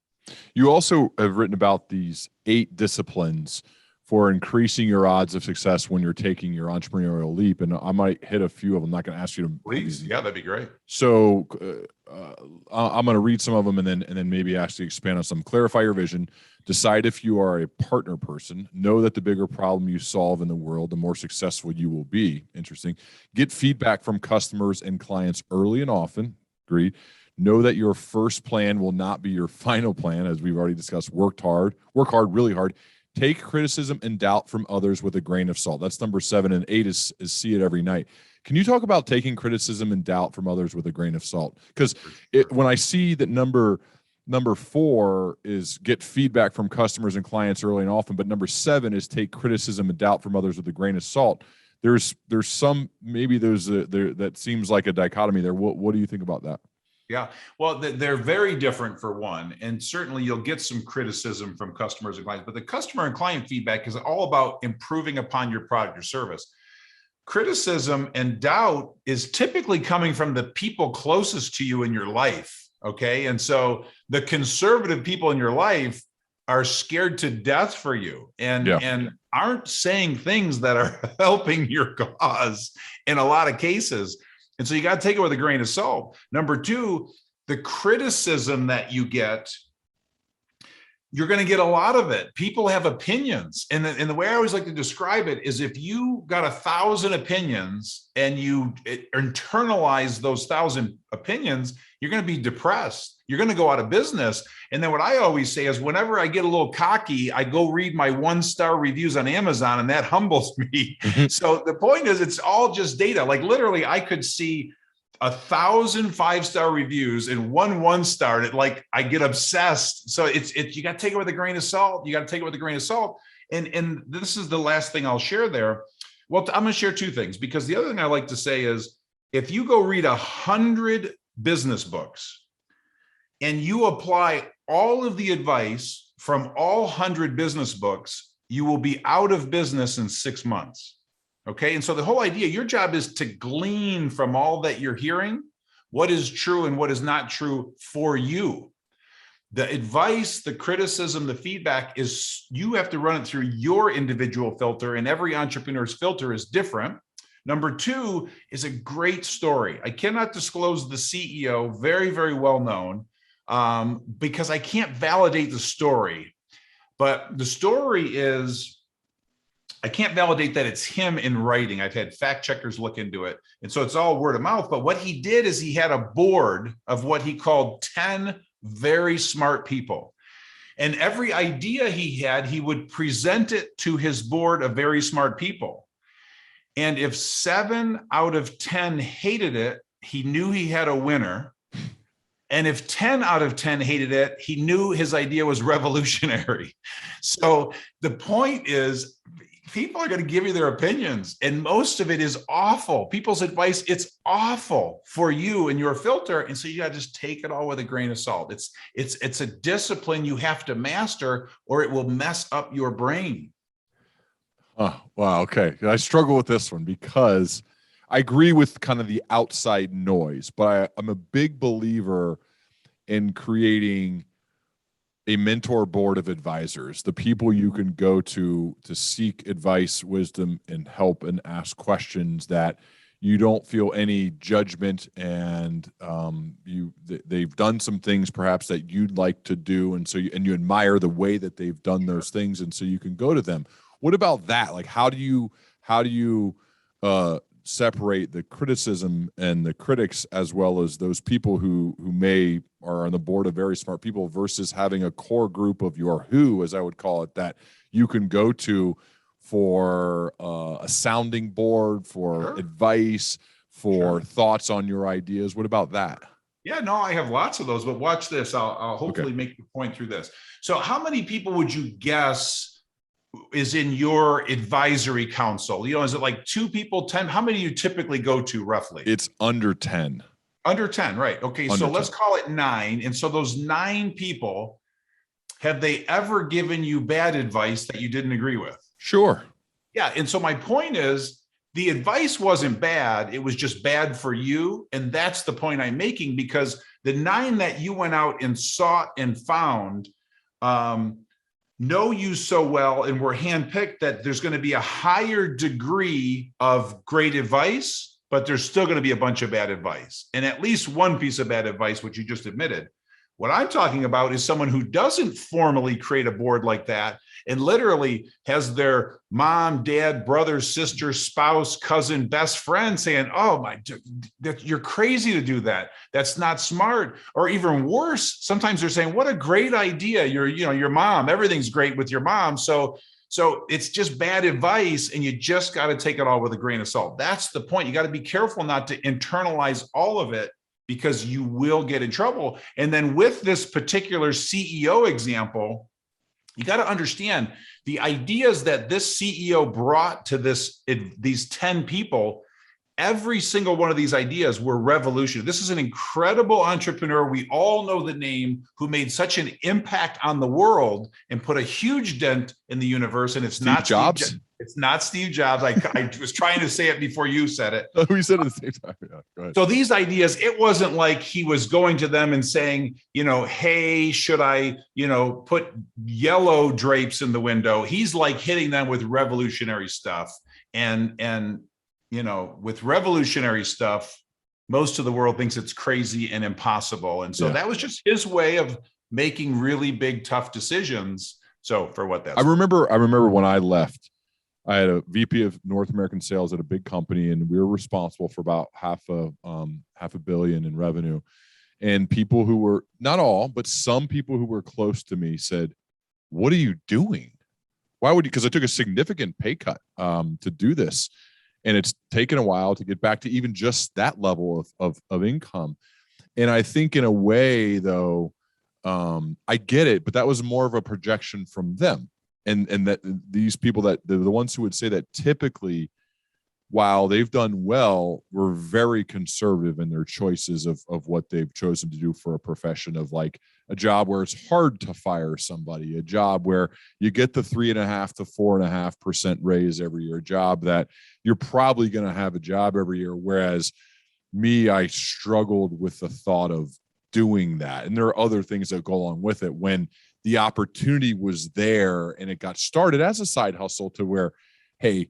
You also have written about these 8 disciplines for increasing your odds of success when you're taking your entrepreneurial leap. And I might hit a few of them. I'm not going to ask you to. Please. Yeah, that'd be great. So I'm going to read some of them and then maybe actually expand on some. Clarify your vision. Decide if you are a partner person. Know that the bigger problem you solve in the world, the more successful you will be. Interesting. Get feedback from customers and clients early and often. Agreed. Know that your first plan will not be your final plan, as we've already discussed. Work hard, really hard. Take criticism and doubt from others with a grain of salt. That's number 7. And 8 is see it every night. Can you talk about taking criticism and doubt from others with a grain of salt? Because when I see that number 4 is get feedback from customers and clients early and often, but number 7 is take criticism and doubt from others with a grain of salt. There's some, maybe that seems like a dichotomy there. What do you think about that? Yeah, well, they're very different for one, and certainly you'll get some criticism from customers and clients, but the customer and client feedback is all about improving upon your product or service. Criticism and doubt is typically coming from the people closest to you in your life, okay? And so the conservative people in your life are scared to death for you and aren't saying things that are helping your cause in a lot of cases. And so you got to take it with a grain of salt. Number 2, the criticism that you get, you're going to get a lot of it. People have opinions. And the way I always like to describe it is if you got 1,000 opinions and you internalize those 1,000 opinions, you're going to be depressed. You're going to go out of business. And then what I always say is whenever I get a little cocky, I go read my 1-star reviews on Amazon, and that humbles me. So the point is, it's all just data. Like literally I could see 1,000 5-star reviews and 1-star. Like I get obsessed. So it's you got to take it with a grain of salt. You got to take it with a grain of salt. And this is the last thing I'll share there. Well, I'm going to share 2 things, because the other thing I like to say is if you go read 100 business books and you apply all of the advice from all 100 business books, you will be out of business in 6 months. Okay. And so the whole idea, your job is to glean from all that you're hearing, what is true and what is not true for you. The advice, the criticism, the feedback is you have to run it through your individual filter, and every entrepreneur's filter is different. Number 2 is a great story. I cannot disclose the CEO, very, very well known, because I can't validate the story. But the story is, I can't validate that it's him in writing. I've had fact checkers look into it. And so it's all word of mouth. But what he did is he had a board of what he called 10 very smart people. And every idea he had, he would present it to his board of very smart people. And if 7 out of 10 hated it, he knew he had a winner. And if 10 out of 10 hated it, he knew his idea was revolutionary. So the point is, people are going to give you their opinions, and most of it is awful. People's advice, it's awful for you and your filter. And so you got to just take it all with a grain of salt. It's a discipline you have to master, or it will mess up your brain. Oh, wow. Okay. I struggle with this one because I agree with kind of the outside noise, but I'm a big believer in creating a mentor board of advisors, the people you can go to seek advice, wisdom, and help, and ask questions that you don't feel any judgment, and they've done some things perhaps that you'd like to do, and so you admire the way that they've done those things, and so you can go to them. What about that? Like, how do you separate the criticism and the critics, as well as those people who may are on the board of very smart people, versus having a core group of your who, as I would call it, that you can go to for a sounding board, for advice, for thoughts on your ideas? What about that? Yeah, no, I have lots of those, but watch this. I'll hopefully make the point through this. So how many people would you guess is in your advisory council? You know, is it like 2 people, 10? How many do you typically go to roughly? It's under 10. Under 10, right. Okay, so let's call it 9. And so those 9 people, have they ever given you bad advice that you didn't agree with? Sure. Yeah, and so my point is, the advice wasn't bad, it was just bad for you. And that's the point I'm making, because the 9 that you went out and sought and found know you so well and were handpicked that there's going to be a higher degree of great advice, but there's still going to be a bunch of bad advice, and at least one piece of bad advice, which you just admitted. What I'm talking about is someone who doesn't formally create a board like that and literally has their mom, dad, brother, sister, spouse, cousin, best friend saying, oh my, you're crazy to do that. That's not smart. Or even worse, sometimes they're saying, what a great idea. Your mom, everything's great with your mom. So it's just bad advice, and you just got to take it all with a grain of salt. That's the point. You got to be careful not to internalize all of it, because you will get in trouble. And then with this particular CEO example, you got to understand the ideas that this CEO brought to these 10 people. Every single one of these ideas were revolutionary. This is an incredible entrepreneur. We all know the name, who made such an impact on the world and put a huge dent in the universe. And it's Steve not Jobs. It's not Steve Jobs. I was trying to say it before you said it. Oh, we said it at the same time. Yeah, go ahead. So these ideas, it wasn't like he was going to them and saying, hey, should I, put yellow drapes in the window? He's like hitting them with revolutionary stuff. And with revolutionary stuff, most of the world thinks it's crazy and impossible. And so that was just his way of making really big, tough decisions. So for what that's I remember when I left, I had a VP of North American sales at a big company, and we were responsible for about half a billion in revenue. And people who were, not all, but some people who were close to me said, "What are you doing? Why would you?" Because I took a significant pay cut to do this, and it's taken a while to get back to even just that level of income. And I think in a way, though, I get it, but that was more of a projection from them. And that these people, that the ones who would say that, typically, while they've done well, were very conservative in their choices of what they've chosen to do for a profession, of like a job where it's hard to fire somebody, a job where you get the 3.5% to 4.5% raise every year, a job that you're probably going to have a job every year. Whereas me, I struggled with the thought of doing that. And there are other things that go along with it. When the opportunity was there and it got started as a side hustle to where, hey,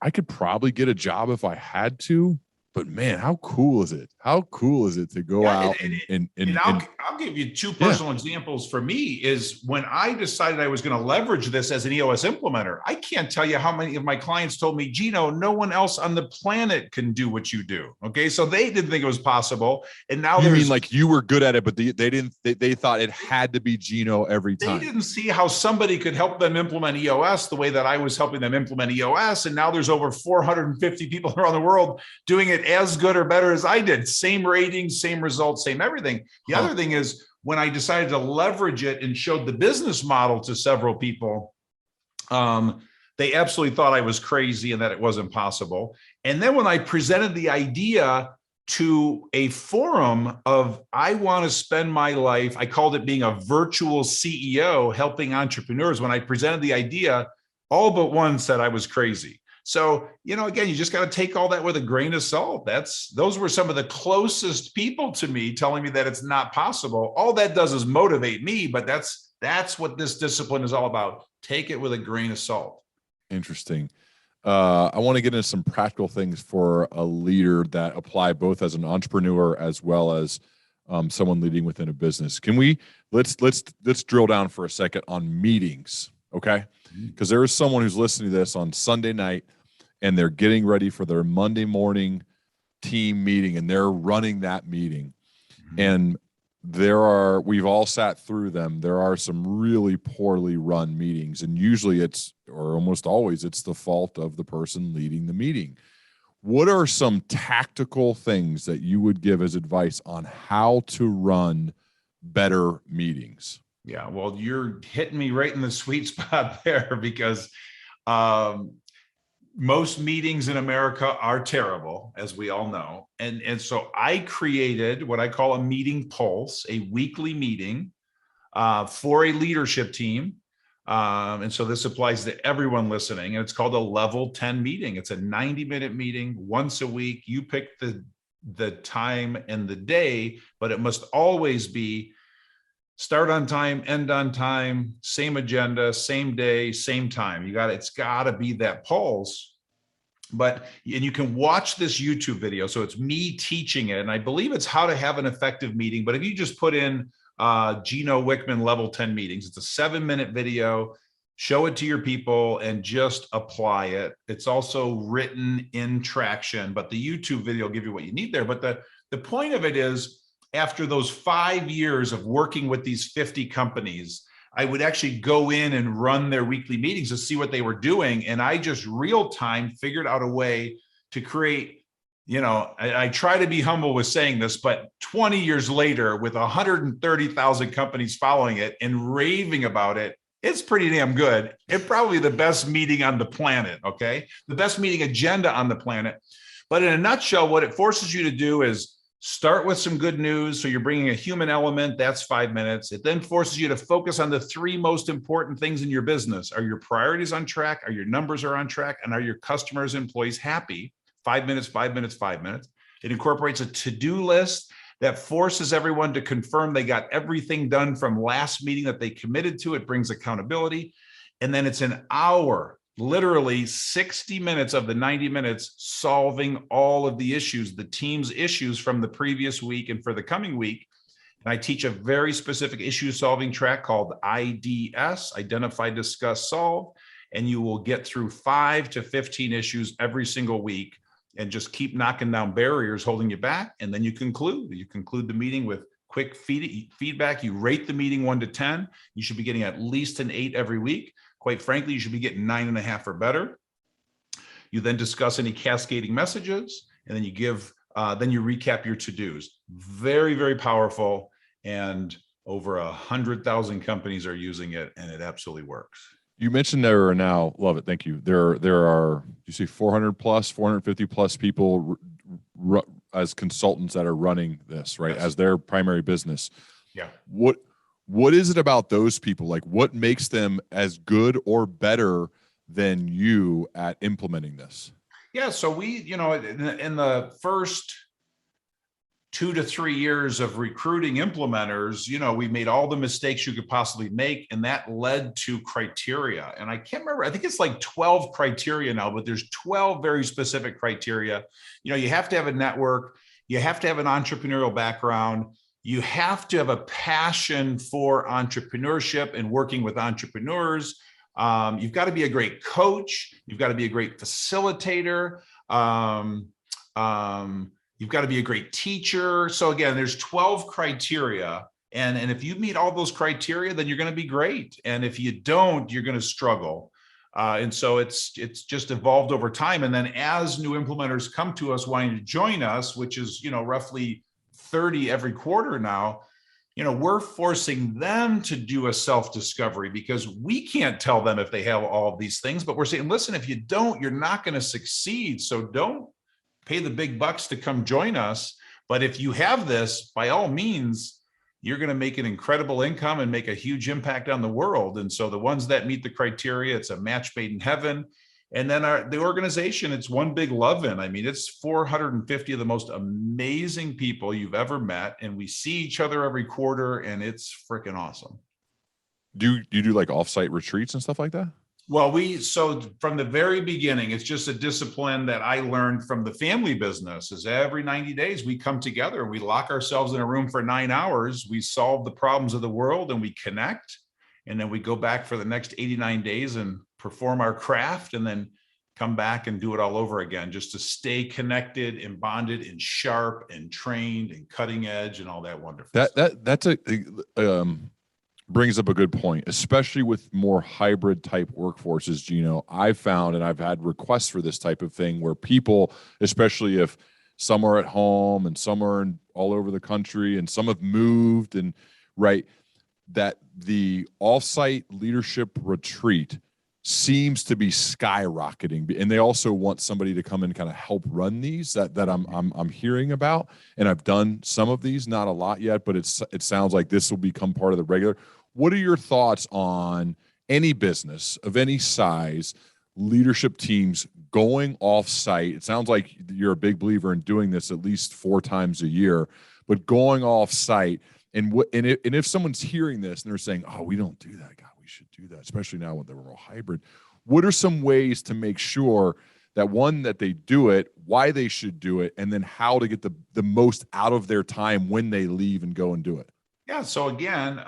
I could probably get a job if I had to, but man, how cool is it? How cool is it to go out and I'll give you two personal examples. For me, is when I decided I was going to leverage this as an EOS implementer. I can't tell you how many of my clients told me, Gino, no one else on the planet can do what you do. Okay. So they didn't think it was possible. And now you mean like you were good at it, but they thought it had to be Gino every time. They didn't see how somebody could help them implement EOS the way that I was helping them implement EOS. And now there's over 450 people around the world doing it as good or better as I did. Same ratings, same results, same everything. The other thing is, when I decided to leverage it and showed the business model to several people, they absolutely thought I was crazy and that it wasn't possible. And then when I presented the idea to a forum of, I want to spend my life, I called it being a virtual CEO, helping entrepreneurs. When I presented the idea, all but one said I was crazy. So, again, you just got to take all that with a grain of salt. Those were some of the closest people to me telling me that it's not possible. All that does is motivate me, but that's what this discipline is all about. Take it with a grain of salt. Interesting. I want to get into some practical things for a leader that apply both as an entrepreneur as well as someone leading within a business. Can we let's drill down for a second on meetings, okay? Because there is someone who's listening to this on Sunday night and they're getting ready for their Monday morning team meeting, and they're running that meeting. And we've all sat through them. There are some really poorly run meetings, and usually or almost always, it's the fault of the person leading the meeting. What are some tactical things that you would give as advice on how to run better meetings? Yeah, well, you're hitting me right in the sweet spot there, because most meetings in America are terrible, as we all know. And so I created what I call a meeting pulse, a weekly meeting for a leadership team. And so this applies to everyone listening. And it's called a level 10 meeting. It's a 90-minute meeting once a week. You pick the time and the day, but it must always be start on time, end on time, same agenda, same day, same time. It's got to be that pulse. And you can watch this YouTube video. So it's me teaching it. And I believe it's how to have an effective meeting. But if you just put in Gino Wickman level 10 meetings, it's a 7-minute video. Show it to your people and just apply it. It's also written in Traction, but the YouTube video will give you what you need there. But the point of it is, after those 5 years of working with these 50 companies, I would actually go in and run their weekly meetings to see what they were doing. And I just real time figured out a way to create, I try to be humble with saying this, but 20 years later, with 130,000 companies following it and raving about it, it's pretty damn good. It's probably the best meeting on the planet, okay? The best meeting agenda on the planet. But in a nutshell, what it forces you to do is start with some good news. So you're bringing a human element. That's 5 minutes. It then forces you to focus on the 3 most important things in your business. Are your priorities on track? Are your numbers on track? And are your customers, employees happy? 5 minutes, 5 minutes, 5 minutes. It incorporates a to-do list that forces everyone to confirm they got everything done from last meeting that they committed to. It brings accountability. And then it's an hour, literally 60 minutes of the 90 minutes, solving all of the issues, the team's issues from the previous week and for the coming week. And I teach a very specific issue solving track called IDS, Identify, Discuss, Solve. And you will get through 5 to 15 issues every single week and just keep knocking down barriers holding you back. And then you conclude. You conclude the meeting with quick feedback. You rate the meeting 1 to 10. You should be getting at least an 8 every week. Quite frankly, you should be getting 9.5 or better. You then discuss any cascading messages, and then then you recap your to-dos. Very, very powerful. And over 100,000 companies are using it, and it absolutely works. You mentioned there are now, love it, thank you. There are, you see 400 plus, 450 plus people as consultants that are running this, right? Yes. As their primary business. Yeah. What is it about those people? Like, what makes them as good or better than you at implementing this? Yeah. So we, in the first 2 to 3 years of recruiting implementers, we made all the mistakes you could possibly make. And that led to criteria. And I can't remember, I think it's like 12 criteria now, but there's 12 very specific criteria. You have to have a network. You have to have an entrepreneurial background. You have to have a passion for entrepreneurship and working with entrepreneurs. You've got to be a great coach. You've got to be a great facilitator. You've got to be a great teacher. So again, there's 12 criteria. And if you meet all those criteria, then you're going to be great. And if you don't, you're going to struggle. And so it's just evolved over time. And then as new implementers come to us wanting to join us, which is, roughly 30 every quarter now, we're forcing them to do a self-discovery because we can't tell them if they have all of these things, but we're saying, listen, if you don't, you're not going to succeed. So don't pay the big bucks to come join us. But if you have this, by all means, you're going to make an incredible income and make a huge impact on the world. And so the ones that meet the criteria, it's a match made in heaven. And then the organization, it's one big love-in. I mean, it's 450 of the most amazing people you've ever met. And we see each other every quarter, and it's freaking awesome. Do you do like offsite retreats and stuff like that? Well, so from the very beginning, it's just a discipline that I learned from the family business is every 90 days we come together, we lock ourselves in a room for 9 hours, we solve the problems of the world and we connect. And then we go back for the next 89 days and perform our craft and then come back and do it all over again, just to stay connected and bonded and sharp and trained and cutting edge and all that wonderful stuff. That's brings up a good point, especially with more hybrid type workforces, Gino. I've found, and I've had requests for this type of thing where people, especially if some are at home and some are all over the country and some have moved and right, that the offsite leadership retreat seems to be skyrocketing, and they also want somebody to come and kind of help run these that I'm hearing about, and I've done some of these, not a lot yet, but it sounds like this will become part of the regular. What are your thoughts on any business of any size, leadership teams going off-site? It sounds like you're a big believer in doing this at least 4 times a year, but going off-site, and if someone's hearing this and they're saying, "Oh, we don't do that, God, we should do that," especially now when they're all hybrid. What are some ways to make sure that one, that they do it, why they should do it, and then how to get the most out of their time when they leave and go and do it? Yeah. So again,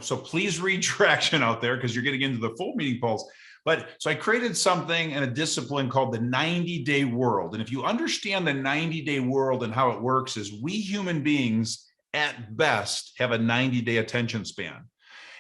so please read traction out there because you're getting into the full meeting polls. But so I created something and a discipline called the 90-day world. And if you understand the 90-day world and how it works is we human beings at best have a 90-day attention span.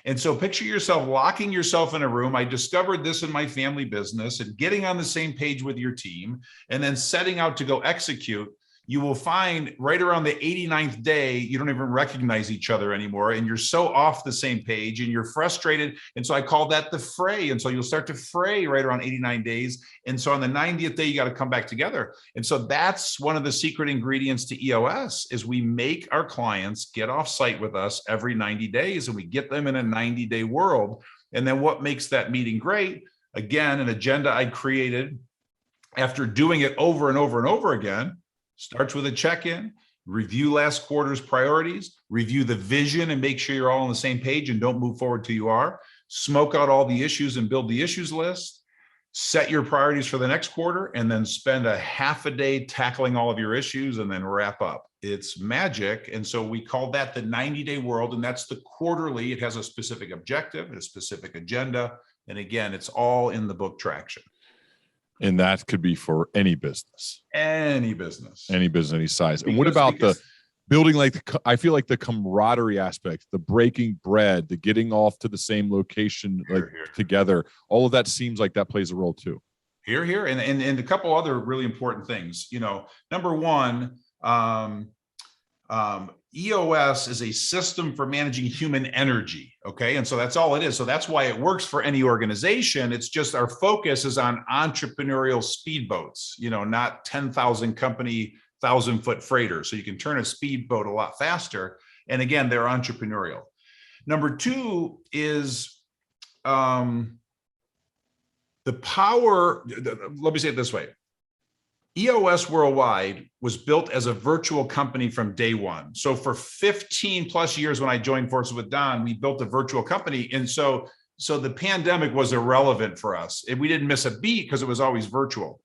And so picture yourself locking yourself in a room. I discovered this in my family business, and getting on the same page with your team and then setting out to go execute. You will find right around the 89th day, you don't even recognize each other anymore. And you're so off the same page and you're frustrated. And so I call that the fray. And so you'll start to fray right around 89 days. And so on the 90th day, you got to come back together. And so that's one of the secret ingredients to EOS is we make our clients get off site with us every 90 days and we get them in a 90-day world. And then what makes that meeting great? Again, an agenda I created after doing it over and over and over again. Starts with a check-in, review last quarter's priorities, review the vision and make sure you're all on the same page and don't move forward till you are, smoke out all the issues and build the issues list, set your priorities for the next quarter, and then spend a half a day tackling all of your issues and then wrap up. It's magic. And so we call that the 90-day world. And that's the quarterly. It has a specific objective, a specific agenda. And again, it's all in the book Traction. And that could be for any business, any business, any size. And what about the building, I feel like the camaraderie aspect, the breaking bread, the getting off to the same location, together, all of that seems like that plays a role too. Here. And a couple other really important things, number one, EOS is a system for managing human energy. Okay. And so that's all it is. So that's why it works for any organization. It's just our focus is on entrepreneurial speedboats, not 10,000 company, 1,000-foot freighters. So you can turn a speedboat a lot faster. And again, they're entrepreneurial. Number two is the power. Let me say it this way. EOS Worldwide was built as a virtual company from day one. So for 15 plus years, when I joined forces with Don, we built a virtual company. And so the pandemic was irrelevant for us. And we didn't miss a beat because it was always virtual.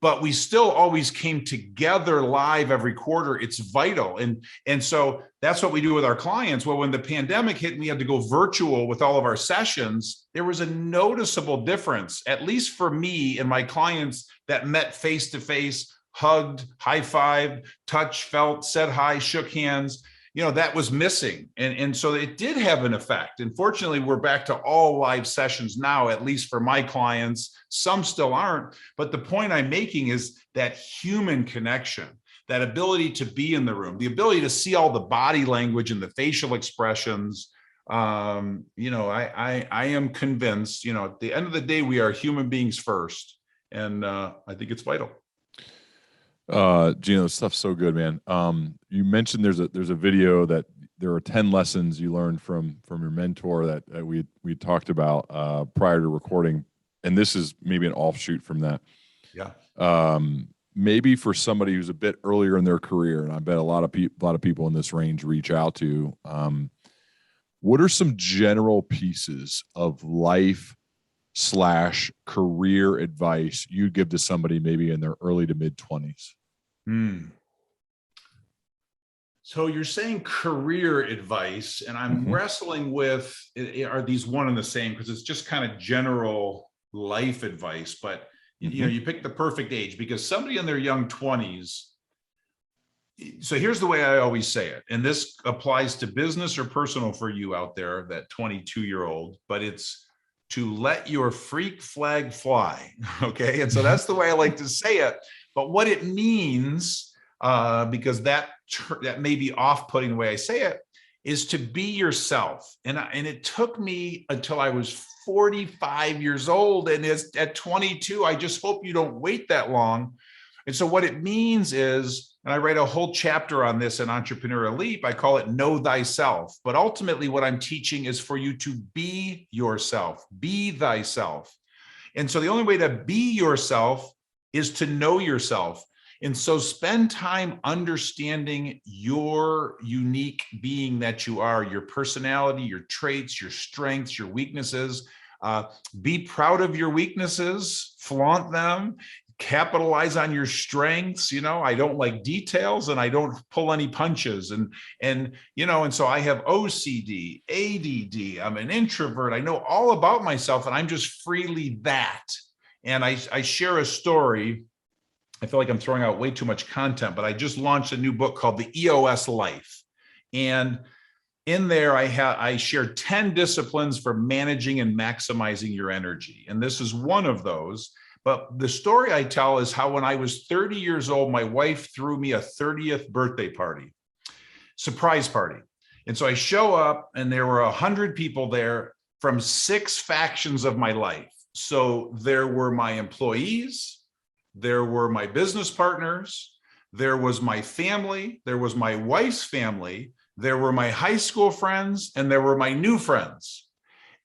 But we still always came together live every quarter. It's vital. And so that's what we do with our clients. Well, when the pandemic hit and we had to go virtual with all of our sessions, there was a noticeable difference, at least for me and my clients that met face-to-face, hugged, high-fived, touched, felt, said hi, shook hands. That was missing. And so it did have an effect. And fortunately, we're back to all live sessions now, at least for my clients. Some still aren't. But the point I'm making is that human connection, that ability to be in the room, the ability to see all the body language and the facial expressions. I am convinced, at the end of the day, we are human beings first. And I think it's vital. Gino, stuff's so good, man. You mentioned there's a video that there are 10 lessons you learned from your mentor that we talked about prior to recording, and this is maybe an offshoot from that. Yeah. Maybe for somebody who's a bit earlier in their career, and I bet a lot of people in this range reach out to. What are some general pieces of life / career advice you'd give to somebody maybe in their early to mid 20s? So you're saying career advice, and I'm wrestling with, are these one and the same? Because it's just kind of general life advice, but you pick the perfect age, because somebody in their young 20s. So here's the way I always say it, and this applies to business or personal for you out there, that 22-year-old, but it's to let your freak flag fly. Okay. And so that's the way I like to say it. But what it means, because that may be off-putting the way I say it, is to be yourself. And it took me until I was 45 years old. And at 22, I just hope you don't wait that long. And so what it means is, and I write a whole chapter on this in Entrepreneurial Eleap, I call it Know Thyself. But ultimately what I'm teaching is for you to be yourself, be thyself. And so the only way to be yourself is to know yourself. And so spend time understanding your unique being that you are, your personality, your traits, your strengths, your weaknesses. Be proud of your weaknesses, flaunt them. Capitalize on your strengths. I don't like details and I don't pull any punches. And so I have OCD, ADD. I'm an introvert. I know all about myself and I'm just freely that. And I share a story. I feel like I'm throwing out way too much content, but I just launched a new book called The EOS Life. And in there, I share 10 disciplines for managing and maximizing your energy. And this is one of those. But the story I tell is how when I was 30 years old, my wife threw me a 30th birthday party, surprise party. And so I show up and there were 100 people there from 6 factions of my life. So there were my employees, there were my business partners, there was my family, there was my wife's family, there were my high school friends, and there were my new friends.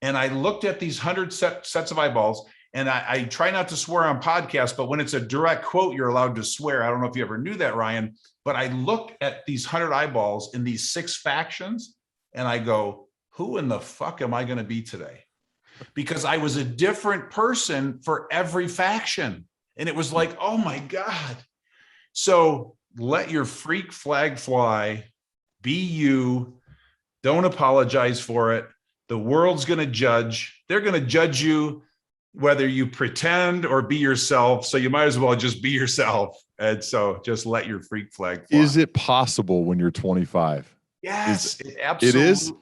And I looked at these 100 sets of eyeballs. And I try not to swear on podcasts, but when it's a direct quote, you're allowed to swear. I don't know if you ever knew that, Ryan, but I look at these 100 eyeballs in these 6 factions and I go, who in the fuck am I going to be today? because I was a different person for every faction. And it was like, oh my God. So let your freak flag fly, be you, don't apologize for it. The world's going to judge. They're going to judge you whether you pretend or be yourself. So you might as well just be yourself. And so just let your freak flag fly. Is it possible when you're 25? Yes, it absolutely. It is.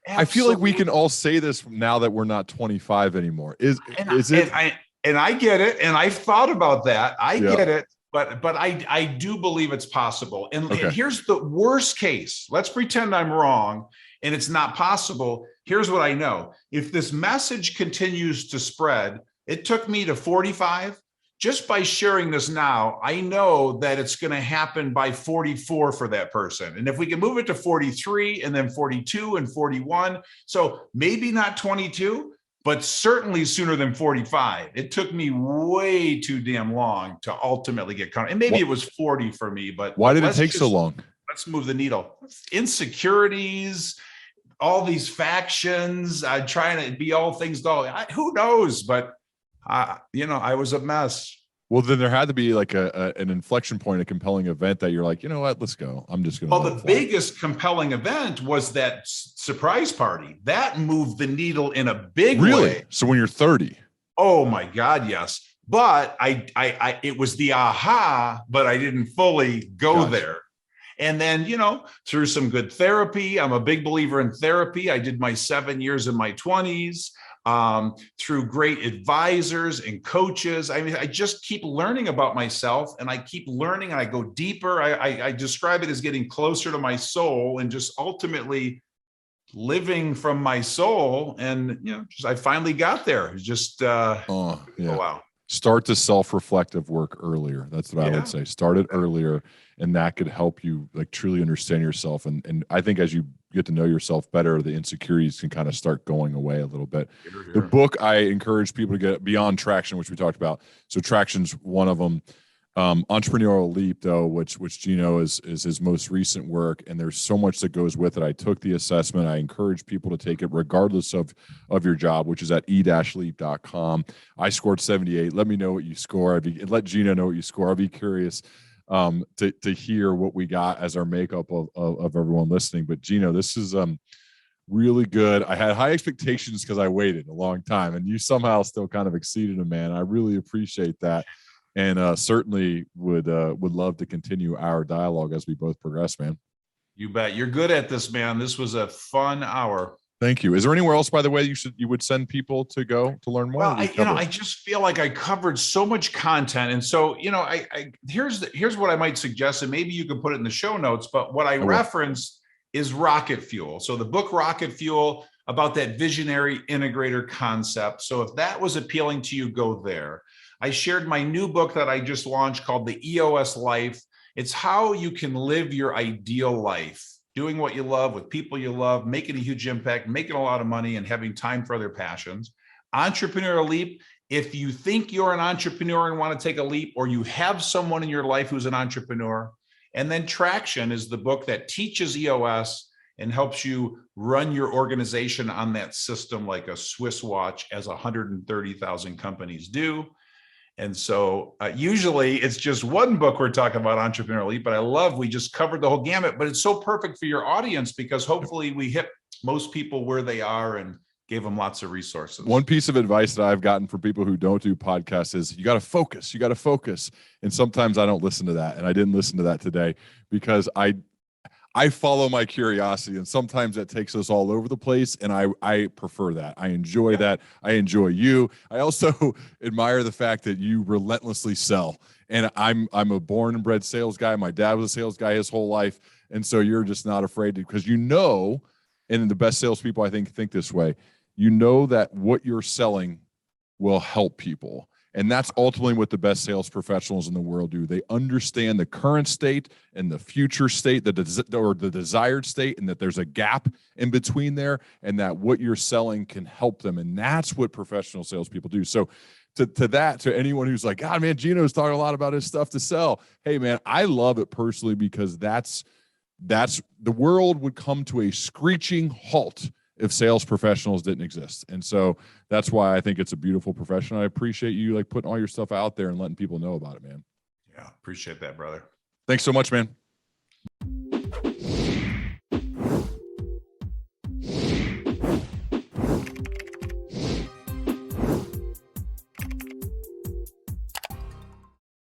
I feel like we can all say this now that we're not 25 anymore. Is it? And I get it. And I've thought about that. I get it. But I do believe it's possible. And here's the worst case. Let's pretend I'm wrong and it's not possible. Here's what I know. If this message continues to spread, it took me to 45. Just by sharing this now, I know that it's going to happen by 44 for that person. And if we can move it to 43 and then 42 and 41, so maybe not 22, but certainly sooner than 45. It took me way too damn long to ultimately get caught. And maybe it was 40 for me, but why did it take so long? Let's move the needle. Insecurities, all these factions, trying to be all things to all. Who knows? But I was a mess. Well, then there had to be like an inflection point, a compelling event that you're like, you know what, let's go. I'm just going to. Well, the biggest compelling event was that surprise party. That moved the needle in a big way. So when you're 30. Oh my God, yes. But it was the aha, but I didn't fully go there. And then, through some good therapy, I'm a big believer in therapy. I did my 7 years in my 20s. Through great advisors and coaches. I mean, I just keep learning about myself and I keep learning and I go deeper. I describe it as getting closer to my soul and just ultimately living from my soul. And, I finally got there. It was just, oh, wow. Start the self-reflective work earlier. That's what I would say. Start it earlier, and that could help you like truly understand yourself. And I think as you get to know yourself better, the insecurities can kind of start going away a little bit. The book, I encourage people to get beyond Traction, which we talked about. So Traction's one of them. Entrepreneurial Leap, though, which Gino is his most recent work, and there's so much that goes with it. I took the assessment. I encourage people to take it regardless of your job, which is at e-leap.com. I scored 78. Let me know what you score. Let Gino know what you score. I'll be curious to hear what we got as our makeup of everyone listening. But Gino, this is really good. I had high expectations because I waited a long time, and you somehow still kind of exceeded them, man. I really appreciate that. And certainly would love to continue our dialogue as we both progress, man. You bet. You're good at this, man. This was a fun hour. Thank you. Is there anywhere else, by the way, you would send people to go to learn more? Well, I just feel like I covered so much content, and so here's what I might suggest, and maybe you can put it in the show notes. But what I referenced is rocket fuel. So the book Rocket Fuel, about that visionary integrator concept. So if that was appealing to you, go there. I shared my new book that I just launched called The EOS Life. It's how you can live your ideal life, doing what you love with people you love, making a huge impact, making a lot of money, and having time for other passions. Entrepreneurial Leap. If you think you're an entrepreneur and want to take a leap, or you have someone in your life who's an entrepreneur. And then Traction is the book that teaches EOS and helps you run your organization on that system like a Swiss watch, as 130,000 companies do. And so usually it's just one book we're talking about, Entrepreneurial Leap, but we just covered the whole gamut. But it's so perfect for your audience because hopefully we hit most people where they are and gave them lots of resources. One piece of advice that I've gotten for people who don't do podcasts is you got to focus. You got to focus. And sometimes I don't listen to that. And I didn't listen to that today because I follow my curiosity, and sometimes that takes us all over the place. And I prefer that. I enjoy that. I enjoy you. I also admire the fact that you relentlessly sell. And I'm a born and bred sales guy. My dad was a sales guy his whole life. And so you're just not afraid to, because and the best salespeople I think this way, that what you're selling will help people. And that's ultimately what the best sales professionals in the world do. They understand the current state and the future state, the desired state, and that there's a gap in between there, and that what you're selling can help them. And that's what professional salespeople do. So to anyone who's like, God, man, Gino's talking a lot about his stuff to sell. Hey, man, I love it personally because that's the world would come to a screeching halt if sales professionals didn't exist. And so that's why I think it's a beautiful profession. I appreciate you like putting all your stuff out there and letting people know about it, man. Yeah. Appreciate that, brother. Thanks so much, man.